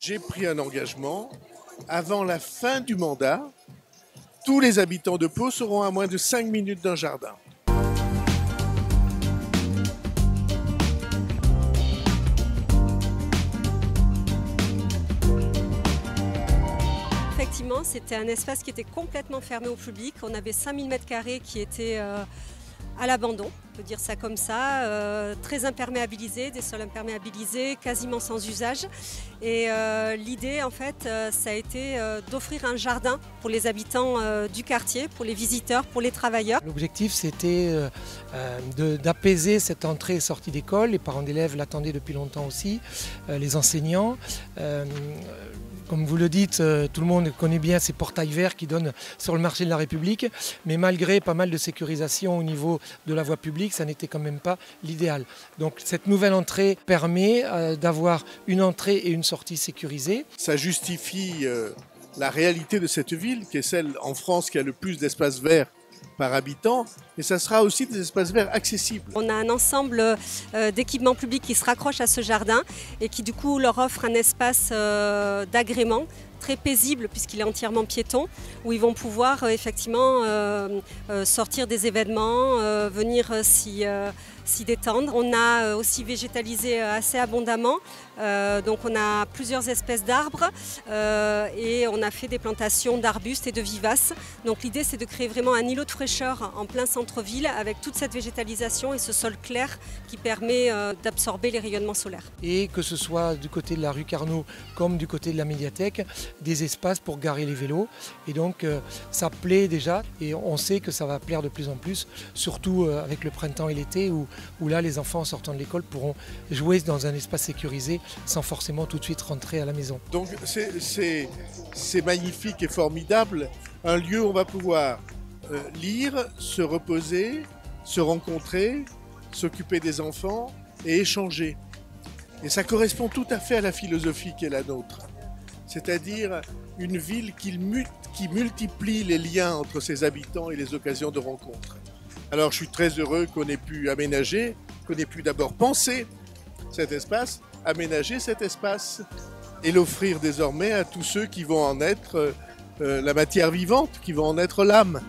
J'ai pris un engagement. Avant la fin du mandat, tous les habitants de Pau seront à moins de 5 minutes d'un jardin. Effectivement, c'était un espace qui était complètement fermé au public. On avait 5000 m² qui étaient à l'abandon, on peut dire ça comme ça, très imperméabilisés, des sols imperméabilisés, quasiment sans usage. Et l'idée, en fait, ça a été d'offrir un jardin pour les habitants du quartier, pour les visiteurs, pour les travailleurs. L'objectif, c'était d'apaiser cette entrée et sortie d'école. Les parents d'élèves l'attendaient depuis longtemps aussi, les enseignants. Comme vous le dites, tout le monde connaît bien ces portails verts qui donnent sur le marché de la République, mais malgré pas mal de sécurisation au niveau de la voie publique, ça n'était quand même pas l'idéal. Donc cette nouvelle entrée permet d'avoir une entrée et une sortie sécurisées. Ça justifie la réalité de cette ville, qui est celle en France qui a le plus d'espaces verts par habitant, et ça sera aussi des espaces verts accessibles. On a un ensemble d'équipements publics qui se raccrochent à ce jardin et qui du coup leur offre un espace d'agrément très paisible puisqu'il est entièrement piéton, où ils vont pouvoir effectivement sortir des événements, venir s'y détendre. On a aussi végétalisé assez abondamment, donc on a plusieurs espèces d'arbres et on a fait des plantations d'arbustes et de vivaces. Donc l'idée c'est de créer vraiment un îlot de fraîcheur en plein centre-ville avec toute cette végétalisation et ce sol clair qui permet d'absorber les rayonnements solaires. Et que ce soit du côté de la rue Carnot comme du côté de la médiathèque, des espaces pour garer les vélos. Et donc ça plaît déjà et on sait que ça va plaire de plus en plus, surtout avec le printemps et l'été où là les enfants en sortant de l'école pourront jouer dans un espace sécurisé sans forcément tout de suite rentrer à la maison. Donc c'est magnifique et formidable, un lieu où on va pouvoir lire, se reposer, se rencontrer, s'occuper des enfants et échanger. Et ça correspond tout à fait à la philosophie qui est la nôtre. C'est-à-dire une ville qui multiplie les liens entre ses habitants et les occasions de rencontre. Alors je suis très heureux qu'on ait pu aménager, qu'on ait pu d'abord penser cet espace, aménager cet espace et l'offrir désormais à tous ceux qui vont en être la matière vivante, qui vont en être l'âme.